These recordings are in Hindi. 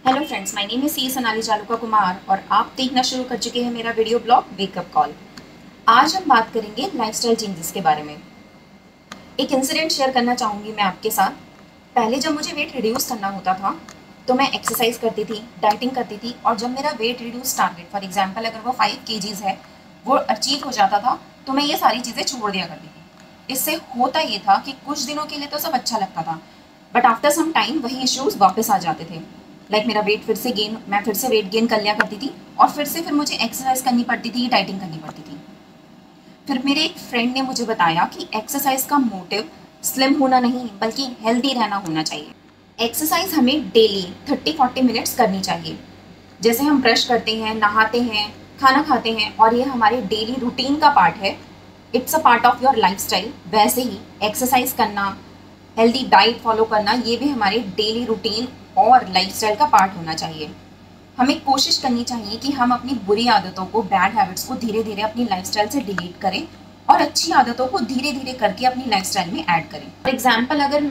Hello friends, my name is C Sonali Jaluka Kumar और आप देखना शुरू कर चुके हैं मेरा वीडियो ब्लॉग वेकअप कॉल। आज हम बात करेंगे लाइफस्टाइल चेंजेस के बारे में। एक इंसिडेंट शेयर करना चाहूँगी मैं आपके साथ। पहले जब मुझे वेट रिड्यूस करना होता था तो मैं एक्सरसाइज करती थी, डाइटिंग करती थी, और जब मेरा weight reduce target for example अगर वो 5 kgs है वो अचीव हो जाता था तो मैं ये सारी चीज़ें छोड़ दिया करती थी। इससे होता ये था कि कुछ दिनों के लिए तो सब अच्छा लगता था, बट आफ्टर सम टाइम वही इश्यूज वापस आ जाते थे। मेरा वेट मैं फिर से वेट गेन कर लिया करती थी और फिर मुझे एक्सरसाइज करनी पड़ती थी, डाइटिंग करनी पड़ती थी। फिर मेरे एक फ्रेंड ने मुझे बताया कि एक्सरसाइज का मोटिव स्लिम होना नहीं बल्कि हेल्दी रहना होना चाहिए। एक्सरसाइज हमें डेली 30-40 मिनट्स करनी चाहिए। जैसे हम ब्रश करते हैं, नहाते हैं, खाना खाते हैं और ये हमारे डेली रूटीन का पार्ट है, it's a part of your lifestyle, वैसे ही एक्सरसाइज करना, हेल्दी डाइट फॉलो करना ये भी हमारे डेली रूटीन और लाइफस्टाइल का पार्ट होना चाहिए। हमें कोशिश करनी चाहिए कि हम अपनी बुरी आदतों को, बैड हैबिट्स को धीरे धीरे अपनी लाइफस्टाइल से डिलीट करें और अच्छी आदतों को धीरे धीरे करके अपनी लाइफस्टाइल में ऐड करें। फॉर एग्जाम्पल अगर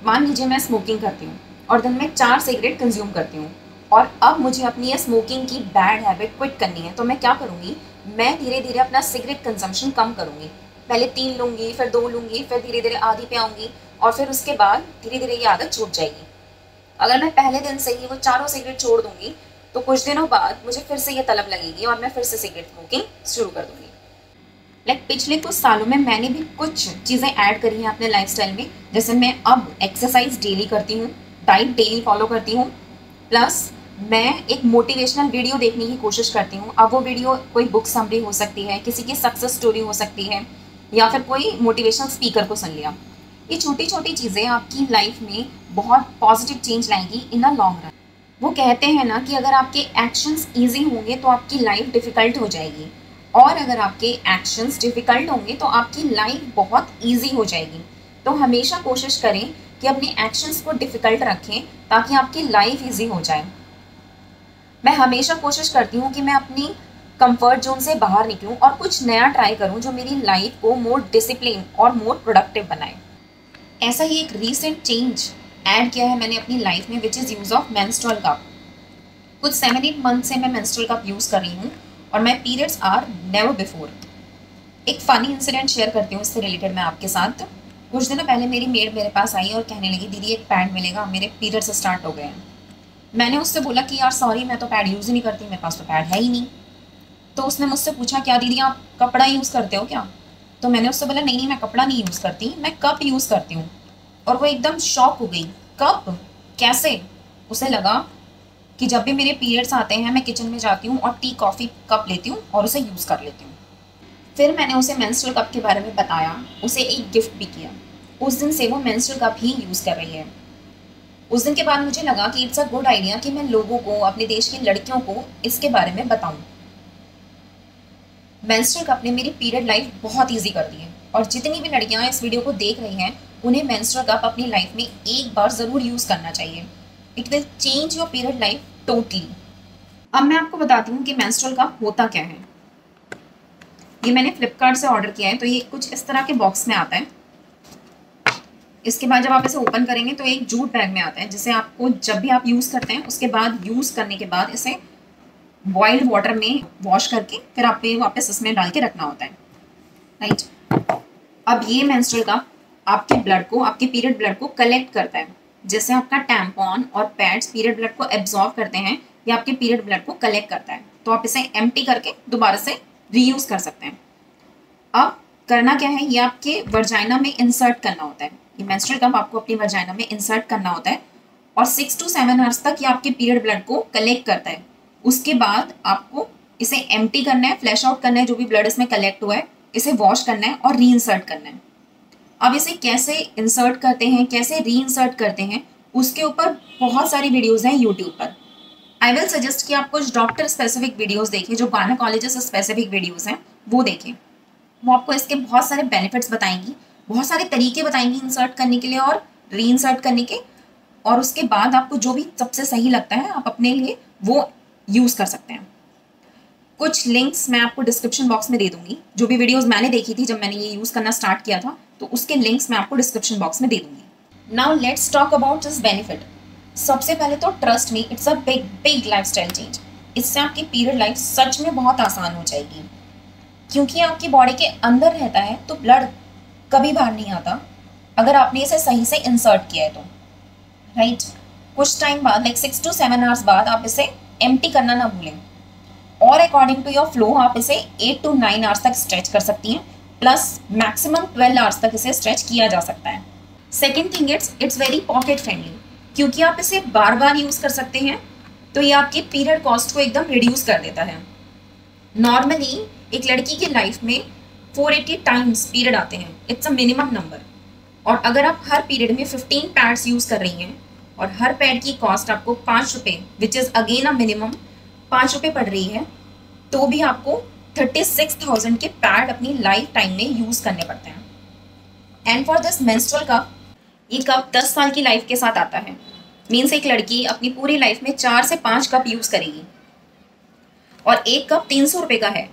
मान लीजिए मैं स्मोकिंग करती हूँ और दिन में 4 सिगरेट कंज्यूम करती हूँ और अब मुझे अपनी ये स्मोकिंग की बैड हैबिट क्विट करनी है, तो मैं क्या करूँगी, मैं धीरे धीरे अपना सिगरेट कंजम्पशन कम करूँगी। पहले 3 लूँगी, फिर 2 लूँगी, फिर धीरे धीरे आधी पे आऊँगी और फिर उसके बाद धीरे धीरे ये आदत छूट जाएगी। अगर मैं पहले दिन से ही वो चारों सिगरेट छोड़ दूंगी तो कुछ दिनों बाद मुझे फिर से ये तलब लगेगी और मैं फिर से सिगरेट स्मोकिंग शुरू कर दूंगी। पिछले कुछ सालों में मैंने भी कुछ चीज़ें ऐड करी हैं अपने लाइफस्टाइल में। जैसे मैं अब एक्सरसाइज डेली करती हूँ, डाइट डेली फॉलो करती हूँ, प्लस मैं एक मोटिवेशनल वीडियो देखने की कोशिश करती हूँ। अब वो वीडियो कोई बुक समरी हो सकती है, किसी की सक्सेस स्टोरी हो सकती है, या फिर कोई मोटिवेशनल स्पीकर को सुन लिया। ये छोटी छोटी चीज़ें आपकी लाइफ में बहुत पॉजिटिव चेंज लाएंगी इन अ लॉन्ग रन। वो कहते हैं ना कि अगर आपके एक्शंस इजी होंगे तो आपकी लाइफ डिफ़िकल्ट हो जाएगी, और अगर आपके एक्शंस डिफ़िकल्ट होंगे तो आपकी लाइफ बहुत इजी हो जाएगी। तो हमेशा कोशिश करें कि अपने एक्शंस को डिफ़िकल्ट रखें ताकि आपकी लाइफ इजी हो जाए। मैं हमेशा कोशिश करती हूँ कि मैं अपनी कंफर्ट जोन से बाहर निकलूँ और कुछ नया ट्राई करूँ जो मेरी लाइफ को मोर डिसिप्लिन और मोर प्रोडक्टिव बनाए। ऐसा ही एक रीसेंट चेंज ऐड किया है मैंने अपनी लाइफ में, which is use of menstrual cup. कुछ 7-8 मंथ से मैं मेंस्ट्रुअल कप यूज़ कर रही हूँ और my periods are never before. एक फ़नी इंसिडेंट शेयर करती हूँ इससे रिलेटेड मैं आपके साथ। कुछ दिनों पहले मेरी मेड मेरे पास आई और कहने लगी, दीदी एक पैड मिलेगा, मेरे पीरियड्स स्टार्ट हो गए हैं। मैंने उससे बोला कि यार सॉरी, मैं तो पैड यूज़ ही नहीं करती, मेरे पास तो पैड है ही नहीं। तो उसने मुझसे पूछा, क्या दीदी आप कपड़ा यूज़ करते हो क्या? तो मैंने उससे बोला, नहीं नहीं, मैं कपड़ा नहीं यूज़ करती, मैं कप यूज़ करती हूँ। और वो एकदम शॉक हो गई, कप कैसे? उसे लगा कि जब भी मेरे पीरियड्स आते हैं मैं किचन में जाती हूँ और टी कॉफ़ी कप लेती हूँ और उसे यूज़ कर लेती हूँ। फिर मैंने उसे मेंस्ट्रुअल कप के बारे में बताया, उसे एक गिफ्ट भी किया। उस दिन से वो मेंस्ट्रुअल कप ही यूज़ कर रही है। उस दिन के बाद मुझे लगा कि इट्स अ गुड आइडिया कि मैं लोगों को, अपने देश की लड़कियों को इसके बारे में बताऊं। मेंस्ट्रुअल कप ने मेरी पीरियड लाइफ बहुत ईजी कर दी है और जितनी भी लड़कियां इस वीडियो को देख रही हैं उन्हें मेंस्ट्रुअल कप अपनी लाइफ में एक बार ज़रूर यूज़ करना चाहिए। It will change your period life totally. अब मैं आपको बताती हूँ कि मेंस्ट्रुअल कप होता क्या है। ये मैंने फ्लिपकार्ट से ऑर्डर किया है, तो ये कुछ इस तरह के बॉक्स में आता है। इसके बाद जब आप इसे ओपन करेंगे तो एक जूट बैग में आता है, जिसे आपको जब भी आप यूज़ करते हैं उसके बाद, यूज़ करने के बाद इसे बॉइल्ड वाटर में वॉश करके फिर आपको वापस इसमें डाल के रखना होता है, राइट। अब ये मेंस्ट्रुअल कप आपके ब्लड को, आपके पीरियड ब्लड को कलेक्ट करता है। जैसे आपका टैम्पॉन और पैड्स पीरियड ब्लड को एब्जॉर्व करते हैं, या आपके पीरियड ब्लड को कलेक्ट करता है, तो आप इसे एम्प्टी करके दोबारा से रीयूज़ कर सकते हैं। अब करना क्या है, ये आपके वर्जाइना में इंसर्ट करना होता है। ये मेंस्ट्रुअल कप आपको अपनी वर्जाइना में इंसर्ट करना होता है और 6 to 7 आवर्स तक ये आपके पीरियड ब्लड को कलेक्ट करता है। उसके बाद आपको इसे एम्प्टी करना है, फ्लैश आउट करना है जो भी ब्लड इसमें कलेक्ट हुआ है, इसे वॉश करना है और री इंसर्ट करना है। अब इसे कैसे इंसर्ट करते हैं, कैसे री इंसर्ट करते हैं, उसके ऊपर बहुत सारी वीडियोज़ हैं यूट्यूब पर। आई विल सजेस्ट कि आप कुछ डॉक्टर स्पेसिफिक वीडियोज़ देखें, जो गायनेकोलॉजिस्ट स्पेसिफिक वीडियोज़ हैं वो देखें। वो आपको इसके बहुत सारे बेनिफिट्स बताएंगी, बहुत सारे तरीके बताएंगी इंसर्ट करने के लिए और री इंसर्ट करने के, और उसके बाद आपको जो भी सबसे सही लगता है आप अपने लिए वो यूज़ कर सकते हैं। कुछ लिंक्स मैं आपको डिस्क्रिप्शन बॉक्स में दे दूंगी। जो भी वीडियोस मैंने देखी थी जब मैंने ये यूज़ करना स्टार्ट किया था, तो उसके लिंक्स मैं आपको डिस्क्रिप्शन बॉक्स में दे दूंगी। Now let's talk about this benefit. सबसे पहले तो trust me, it's a big big lifestyle change. इससे आपकी पीरियड लाइफ सच में बहुत आसान हो जाएगी, क्योंकि आपकी बॉडी के अंदर रहता है तो ब्लड कभी बाहर नहीं आता अगर आपने इसे सही से इंसर्ट किया है तो, राइट। कुछ टाइम बाद लाइक 6 to 7 आवर्स बाद आप इसे एम्प्टी करना ना भूलें, और अकॉर्डिंग टू योर फ्लो आप इसे 8 to 9 आवर्स तक स्ट्रेच कर सकती हैं, प्लस मैक्सिमम 12 आवर्स तक इसे स्ट्रेच किया जा सकता है। Second thing, it's very pocket friendly, क्योंकि आप इसे बार बार यूज़ कर सकते हैं, तो ये आपकी पीरियड कॉस्ट को एकदम रिड्यूस कर देता है। नॉर्मली एक लड़की की लाइफ में 480 टाइम्स पीरियड आते हैं, इट्स अ मिनिमम नंबर। और अगर आप हर पीरियड में 15 पैड्स यूज़ कर रही हैं और हर पैड की कॉस्ट आपको 5 रुपये, which is again a minimum 5 रुपये पड़ रही है, तो भी आपको 36,000 के पैड अपनी लाइफ टाइम में यूज़ करने पड़ते हैं। And for this menstrual cup, ये कप 10 साल की लाइफ के साथ आता है। मीन्स एक लड़की अपनी पूरी लाइफ में 4 से 5 कप यूज़ करेगी, और एक कप 300 रुपये का है,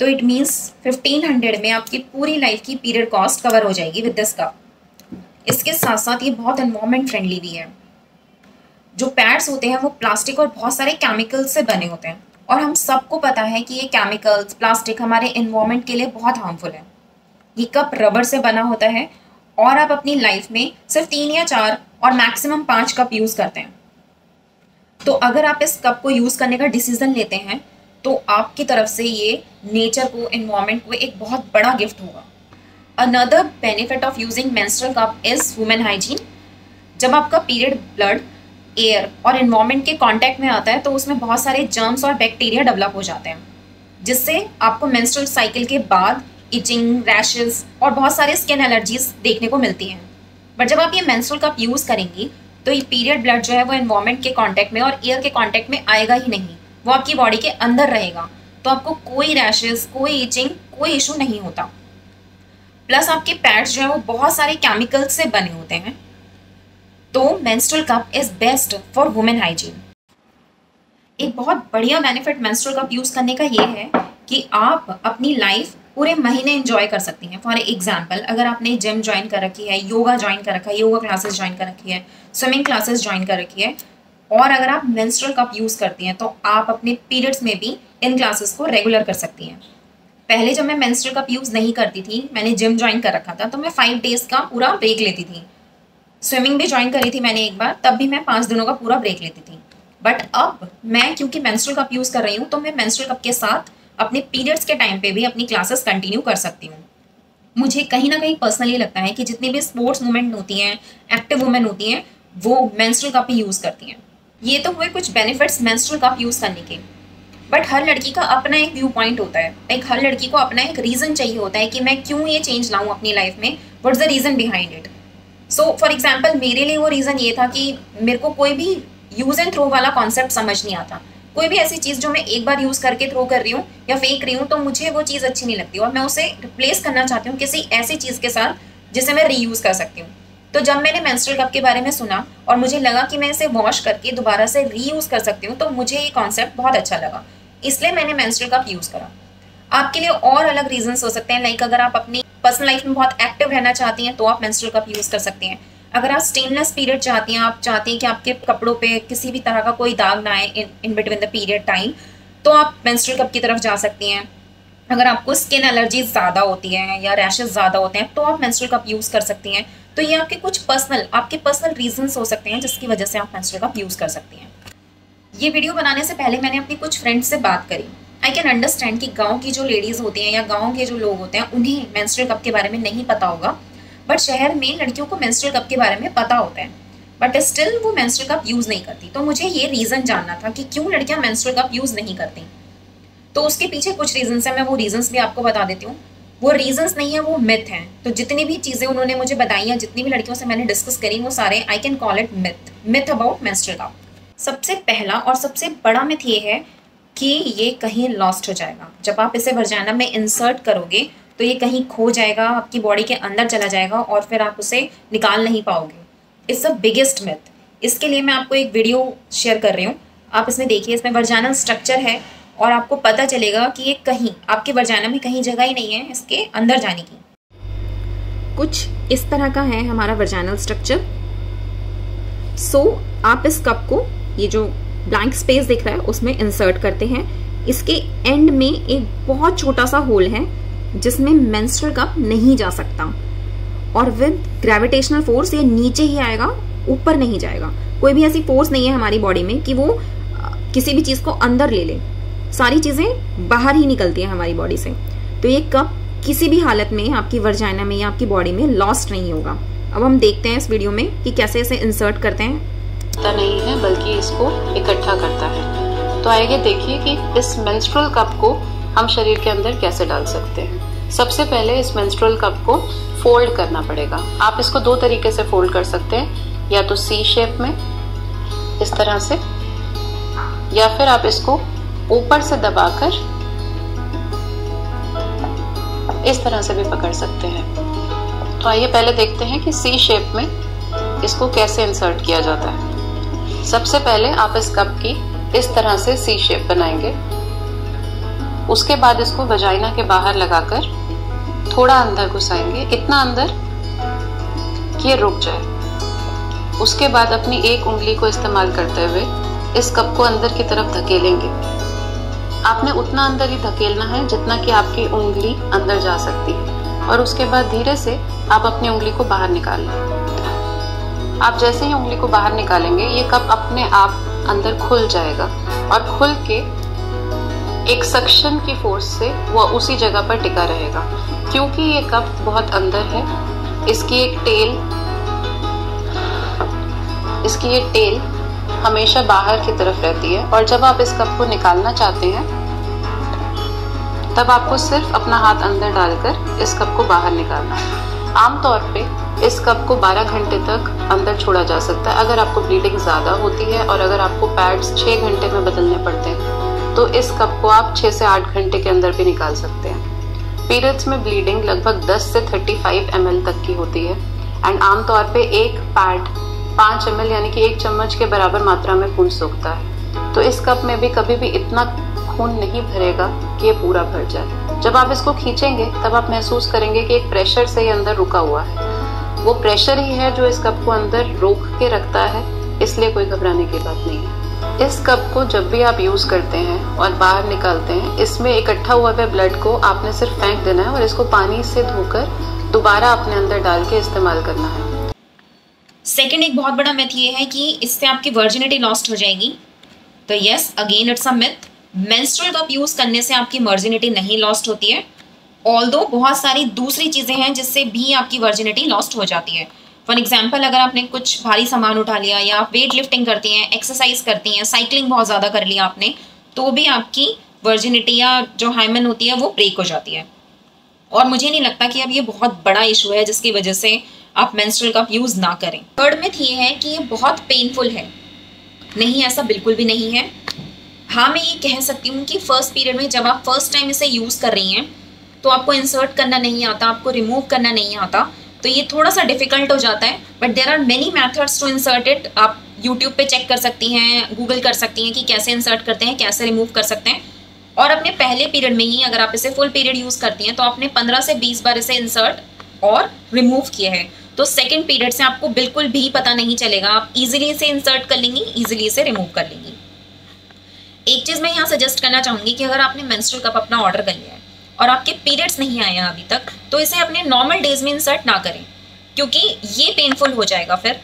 तो इट मीन्स 1500 में आपकी पूरी लाइफ की पीरियड कॉस्ट कवर हो जाएगी विद दिस कप। इसके साथ साथ ये बहुत एनवायरमेंट फ्रेंडली भी है। जो पैड्स होते हैं वो प्लास्टिक और बहुत सारे केमिकल्स से बने होते हैं, और हम सबको पता है कि ये केमिकल्स, प्लास्टिक हमारे एनवायरमेंट के लिए बहुत हार्मफुल है। ये कप रबर से बना होता है, और आप अपनी लाइफ में सिर्फ 3 या 4 और मैक्सिमम 5 कप यूज़ करते हैं। तो अगर आप इस कप को यूज़ करने का डिसीजन लेते हैं, तो आपकी तरफ से ये नेचर को, एनवायरमेंट को एक बहुत बड़ा गिफ्ट होगा। Another benefit of using menstrual cup is women hygiene. जब आपका पीरियड ब्लड, एयर और एनवायरमेंट के कांटेक्ट में आता है, तो उसमें बहुत सारे जर्म्स और बैक्टीरिया डेवलप हो जाते हैं, जिससे आपको मेंस्ट्रुअल साइकिल के बाद इचिंग, रैशेस और बहुत सारे स्किन एलर्जीज देखने को मिलती हैं। बट जब आप ये मेंस्ट्रुअल कप यूज़ करेंगी, तो ये पीरियड ब्लड जो है वो एनवायरमेंट के कांटेक्ट में और एयर के कांटेक्ट में आएगा ही नहीं, वो आपकी बॉडी के अंदर रहेगा, तो आपको कोई रैशेस, कोई इचिंग, कोई इशू नहीं होता। प्लस आपके पैड्स जो है वो बहुत सारे केमिकल्स से बने होते हैं, तो menstrual cup is best for women hygiene. एक बहुत बढ़िया बेनिफिट मेंस्ट्रुअल कप यूज़ करने का ये है कि आप अपनी लाइफ पूरे महीने एंजॉय कर सकती हैं। फॉर एग्जाम्पल, अगर आपने जिम ज्वाइन कर रखी है, योगा ज्वाइन कर रखा है, योगा क्लासेस ज्वाइन कर रखी है, स्विमिंग क्लासेस ज्वाइन कर रखी है, और अगर आप मेंस्ट्रुअल कप यूज़ करती हैं, तो आप अपने पीरियड्स में भी इन क्लासेस को रेगुलर कर सकती हैं। पहले जब मैं मेंस्ट्रुअल कप यूज़ नहीं करती थी, मैंने जिम ज्वाइन कर रखा था, तो मैं 5 डेज़ का पूरा ब्रेक लेती थी। स्विमिंग भी ज्वाइन करी थी मैंने एक बार, तब भी मैं 5 दिनों का पूरा ब्रेक लेती थी। बट अब मैं क्योंकि मेंस्ट्रुअल कप यूज़ कर रही हूँ, तो मैं मेंस्ट्रुअल कप के साथ अपने पीरियड्स के टाइम पे भी अपनी क्लासेस कंटिन्यू कर सकती हूँ। मुझे कहीं ना कहीं पर्सनली लगता है कि जितनी भी स्पोर्ट्स वुमेन होती हैं, एक्टिव वुमेन होती हैं, वो मेंस्ट्रुअल कप ही यूज़ करती हैं। ये तो हुए कुछ बेनिफिट्स मेंस्ट्रुअल कप यूज़ करने के। बट हर लड़की का अपना एक व्यू पॉइंट होता है, एक हर लड़की को अपना एक रीज़न चाहिए होता है कि मैं क्यों ये चेंज लाऊं अपनी लाइफ में, what's the reason behind it. So for example, मेरे लिए वो रीज़न ये था कि मेरे को कोई भी यूज़ एंड थ्रो वाला कॉन्सेप्ट समझ नहीं आता। कोई भी ऐसी चीज़ जो मैं एक बार यूज़ करके थ्रो कर रही हूँ या फेंक रही हूँ, तो मुझे वो चीज़ अच्छी नहीं लगती, और मैं उसे रिप्लेस करना चाहती हूँ किसी ऐसी चीज़ के साथ जिसे मैं रीयूज़ कर सकती हूँ। तो जब मैंने मेंस्ट्रुअल कप के बारे में सुना और मुझे लगा कि मैं इसे वॉश करके दोबारा से रीयूज़ कर सकती हूँ, तो मुझे ये कॉन्सेप्ट बहुत अच्छा लगा, इसलिए मैंने मेंस्ट्रुअल कप यूज़ करा। आपके लिए और अलग रीजंस हो सकते हैं, लाइक अगर आप अपनी पर्सनल लाइफ में बहुत एक्टिव रहना चाहती हैं, तो आप मेंस्ट्रुअल कप यूज़ कर सकते हैं। अगर आप स्टेनलेस पीरियड चाहती हैं, आप चाहती हैं कि आपके कपड़ों पे किसी भी तरह का कोई दाग ना आए in between the period time, तो आप मेंस्ट्रुअल कप की तरफ जा सकती हैं। अगर आपको स्किन एलर्जीज ज़्यादा होती हैं या रैशेस ज़्यादा होते हैं, तो आप मेंस्ट्रुअल कप यूज़ कर सकती हैं। तो ये आपके कुछ आपके पर्सनल रीजंस हो सकते हैं जिसकी वजह से आप मेंस्ट्रुअल कप यूज़ कर सकती हैं। ये वीडियो बनाने से पहले मैंने अपनी कुछ फ्रेंड्स से बात करी। आई कैन अंडरस्टैंड कि गाँव की जो लेडीज़ होती हैं या गाँव के जो लोग होते हैं, उन्हें मेंस्ट्रुअल कप के बारे में नहीं पता होगा, बट शहर में लड़कियों को मेंस्ट्रुअल कप के बारे में पता होता है, बट स्टिल वो मेंस्ट्रुअल कप यूज़ नहीं करती। तो मुझे ये रीज़न जानना था कि क्यों लड़कियां मेंस्ट्रुअल कप यूज़ नहीं करती। तो उसके पीछे कुछ रीजंस हैं, मैं वो रीजंस भी आपको बता देती हूँ। वो रीजंस नहीं है, वो मिथ हैं। तो जितनी भी चीज़ें उन्होंने मुझे बताई हैं, जितनी भी लड़कियों से मैंने डिस्कस करी, वो सारे I can call it myth about menstrual cup. सबसे पहला और सबसे बड़ा मिथ ये है कि ये कहीं लॉस्ट हो जाएगा। जब आप इसे वर्जाना में इंसर्ट करोगे तो ये कहीं खो जाएगा, आपकी बॉडी के अंदर चला जाएगा और फिर आप उसे निकाल नहीं पाओगे। It's the biggest myth. इसके लिए मैं आपको एक वीडियो शेयर कर रही हूँ, आप इसमें देखिए। इसमें वर्जानल स्ट्रक्चर है और आपको पता चलेगा कि ये कहीं आपके वर्जाना में कहीं जगह ही नहीं है इसके अंदर जाने की। कुछ इस तरह का है हमारा वर्जानल स्ट्रक्चर। सो आप इस कप को, ये जो ब्लैंक स्पेस दिख रहा है, उसमें इंसर्ट करते हैं। इसके एंड में एक बहुत छोटा सा होल है जिसमें मेंस्ट्रुअल कप नहीं जा सकता, और विद ग्रेविटेशनल फोर्स ये नीचे ही आएगा, ऊपर नहीं जाएगा। कोई भी ऐसी फोर्स नहीं है हमारी बॉडी में कि वो किसी भी चीज को अंदर ले ले, सारी चीजें बाहर ही निकलती हैं हमारी बॉडी से। तो ये कप किसी भी हालत में आपकी वर्जाइना में या आपकी बॉडी में लॉस्ट नहीं होगा। अब हम देखते हैं इस वीडियो में कि कैसे इसे इंसर्ट करते हैं। नहीं है बल्कि इसको इकट्ठा करता है। तो आइए देखिए कि इस मेंस्ट्रुअल कप को हम शरीर के अंदर कैसे डाल सकते हैं। सबसे पहले इस मेंस्ट्रुअल कप को फोल्ड करना पड़ेगा। आप इसको दो तरीके से फोल्ड कर सकते हैं, या तो सी शेप में इस तरह से, या फिर आप इसको ऊपर से दबाकर इस तरह से भी पकड़ सकते हैं। तो आइए पहले देखते हैं कि सी शेप में इसको कैसे इंसर्ट किया जाता है। सबसे पहले आप इस कप की इस तरह से सी शेप बनाएंगे। उसके बाद इसको वजाइना के बाहर लगाकर थोड़ा अंदर घुसाएंगे, इतना अंदर कि ये रुक जाए। उसके बाद अपनी एक उंगली को इस्तेमाल करते हुए इस कप को अंदर की तरफ धकेलेंगे। आपने उतना अंदर ही धकेलना है जितना कि आपकी उंगली अंदर जा सकती है, और उसके बाद धीरे से आप अपनी उंगली को बाहर निकाल लें। आप जैसे ही उंगली को बाहर निकालेंगे ये कप अपने आप अंदर खुल जाएगा, और खुल के एक सक्शन की फोर्स से वो उसी जगह पर टिका रहेगा। क्योंकि ये कप बहुत अंदर है, इसकी एक टेल हमेशा बाहर की तरफ रहती है, और जब आप इस कप को निकालना चाहते हैं तब आपको सिर्फ अपना हाथ अंदर डालकर इस कप को बाहर निकालना है। आमतौर पे इस कप को 12 घंटे तक अंदर छोड़ा जा सकता है। अगर आपको ब्लीडिंग ज़्यादा होती है और अगर आपको पैड्स 6 घंटे में बदलने पड़ते हैं तो इस कप को आप 6 से 8 घंटे के अंदर भी निकाल सकते हैं। पीरियड्स में ब्लीडिंग लगभग 10 से 35 ml तक की होती है, एंड आमतौर पे एक पैड 5 ml यानी कि 1 चम्मच के बराबर मात्रा में खून सूखता है। तो इस कप में भी कभी भी इतना खून नहीं भरेगा कि ये पूरा भर जाए। जब आप इसको खींचेंगे तब आप महसूस करेंगे कि एक प्रेशर से ये अंदर रुका हुआ है। वो प्रेशर ही है जो इस कप को अंदर रोक के रखता है, इसलिए कोई घबराने की बात नहीं है। इस कप को जब भी आप यूज करते हैं और बाहर निकालते हैं, इसमें इकट्ठा हुआ हुए ब्लड को आपने सिर्फ फेंक देना है और इसको पानी से धोकर दोबारा अपने अंदर डाल के इस्तेमाल करना है। सेकेंड एक बहुत बड़ा मिथ ये है कि इससे आपकी वर्जिनिटी लॉस्ट हो जाएगी। तो yes, again it's a myth. Menstrual cup use करने से आपकी वर्जिनिटी नहीं लॉस्ट होती है, ऑल्दो बहुत सारी दूसरी चीजें हैं जिससे भी आपकी वर्जिनिटी लॉस्ट हो जाती है। फॉर एग्जाम्पल, अगर आपने कुछ भारी सामान उठा लिया, या आप वेट लिफ्टिंग करती हैं, एक्सरसाइज करती हैं, साइकिलिंग बहुत ज़्यादा कर लिया आपने, तो भी आपकी वर्जिनिटी या जो हाइमन होती है वो ब्रेक हो जाती है। और मुझे नहीं लगता कि अब ये बहुत बड़ा इशू है जिसकी वजह से आप मेंस्ट्रुअल कप यूज़ ना करें। थर्ड मिथ ये है कि ये बहुत पेनफुल है। नहीं, ऐसा बिल्कुल भी नहीं है। हाँ, मैं ये कह सकती हूँ कि फर्स्ट पीरियड में जब आप फर्स्ट टाइम इसे यूज़ कर रही हैं तो आपको इंसर्ट करना नहीं आता, आपको रिमूव करना नहीं आता, तो ये थोड़ा सा डिफिकल्ट हो जाता है। But there are many methods to insert it. आप यूट्यूब पे चेक कर सकती हैं, गूगल कर सकती हैं कि कैसे इंसर्ट करते हैं, कैसे रिमूव कर सकते हैं। और अपने पहले पीरियड में ही अगर आप इसे फुल पीरियड यूज़ करती हैं तो आपने 15 से 20 बार इसे इंसर्ट और रिमूव किया है, तो सेकेंड पीरियड से आपको बिल्कुल भी पता नहीं चलेगा। आप ईजिली इसे इंसर्ट कर लेंगी, ईजिली इसे रिमूव कर लेंगी। एक चीज़ मैं यहाँ सजेस्ट करना चाहूँगी कि अगर आपने मेंस्ट्रुअल कप अपना ऑर्डर कर लिया है और आपके पीरियड्स नहीं आए हैं अभी तक, तो इसे अपने नॉर्मल डेज में इंसर्ट ना करें, क्योंकि ये पेनफुल हो जाएगा। फिर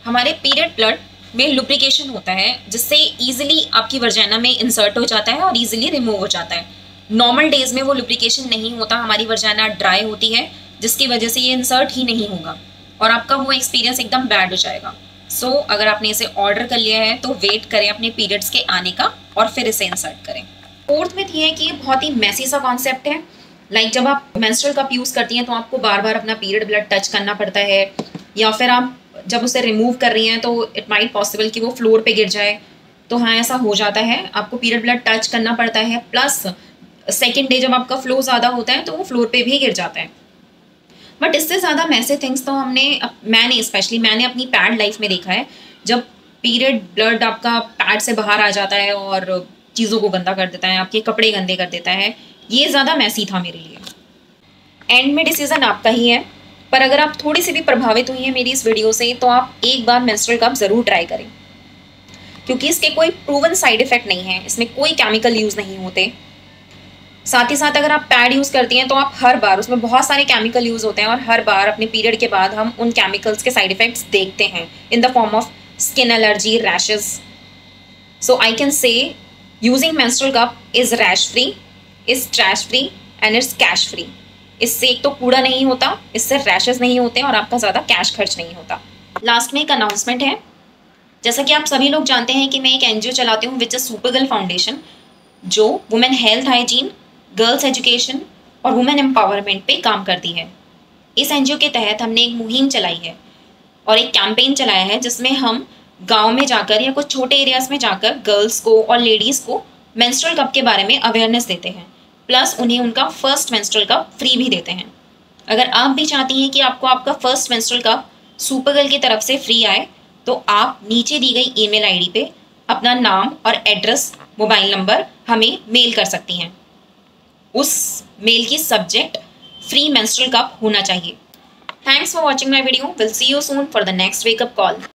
हमारे पीरियड ब्लड में लुब्रिकेशन होता है जिससे ईजिली आपकी वर्जाइना में इंसर्ट हो जाता है और ईजिली रिमूव हो जाता है। नॉर्मल डेज में वो लुब्रिकेशन नहीं होता, हमारी वर्जाइना ड्राई होती है, जिसकी वजह से ये इंसर्ट ही नहीं होगा और आपका वो एक्सपीरियंस एकदम बैड हो जाएगा। सो अगर आपने इसे ऑर्डर कर लिया है तो वेट करें अपने पीरियड्स के आने का और फिर इसे इंसर्ट करें। फोर्थ मिथ ये है कि ये बहुत ही मैसी सा कॉन्सेप्ट है। लाइक जब आप मेंस्ट्रुअल कप यूज़ करती हैं तो आपको बार बार अपना पीरियड ब्लड टच करना पड़ता है, या फिर आप जब उसे रिमूव कर रही हैं तो इट माइट पॉसिबल कि वो फ्लोर पे गिर जाए। तो हाँ, ऐसा हो जाता है, आपको पीरियड ब्लड टच करना पड़ता है, प्लस सेकेंड डे जब आपका फ्लो ज़्यादा होता है तो वो फ्लोर पे भी गिर जाता है। बट इससे ज़्यादा मैसे थिंग्स तो मैंने अपनी पैड लाइफ में देखा है। जब पीरियड ब्लड आपका पैड से बाहर आ जाता है और चीज़ों को गंदा कर देता है, आपके कपड़े गंदे कर देता है, ये ज़्यादा मैसी था मेरे लिए। एंड में डिसीजन आपका ही है, पर अगर आप थोड़ी सी भी प्रभावित हुई हैं मेरी इस वीडियो से तो आप एक बार मेंस्ट्रुअल कप ज़रूर ट्राई करें। क्योंकि इसके कोई प्रूवन साइड इफेक्ट नहीं है, इसमें कोई केमिकल यूज़ नहीं होते। साथ ही साथ अगर आप पैड यूज़ करती हैं तो आप हर बार, उसमें बहुत सारे केमिकल यूज़ होते हैं और हर बार अपने पीरियड के बाद हम उन केमिकल्स के साइड इफ़ेक्ट्स देखते हैं in the form of skin allergy, rashes. So I can say using menstrual cup is rash free, is trash free and is cash free. इससे एक तो कूड़ा नहीं होता, इससे रैशेस नहीं होते और आपका ज़्यादा कैश खर्च नहीं होता। लास्ट में एक अनाउंसमेंट है। जैसा कि आप सभी लोग जानते हैं कि मैं एक NGO चलाती हूँ विच इज़ सुपरगर्ल फाउंडेशन, जो women health hygiene, girls education और वुमेन एम्पावरमेंट पे काम करती है। इस NGO के तहत हमने एक मुहिम चलाई है और एक कैंपेन चलाया है जिसमें हम गांव में जाकर या कुछ छोटे एरियाज़ में जाकर गर्ल्स को और लेडीज़ को मेंस्ट्रुअल कप के बारे में अवेयरनेस देते हैं, प्लस उन्हें उनका फर्स्ट मेंस्ट्रुअल कप फ्री भी देते हैं। अगर आप भी चाहती हैं कि आपको आपका फर्स्ट मेंस्ट्रुअल कप सुपरगर्ल की तरफ से फ्री आए, तो आप नीचे दी गई ईमेल ID पे अपना नाम और एड्रेस, मोबाइल नंबर हमें मेल कर सकती हैं। उस मेल की सब्जेक्ट फ्री मेंस्ट्रुअल कप होना चाहिए। Thanks for watching my video. Will see you soon for the next wake up call.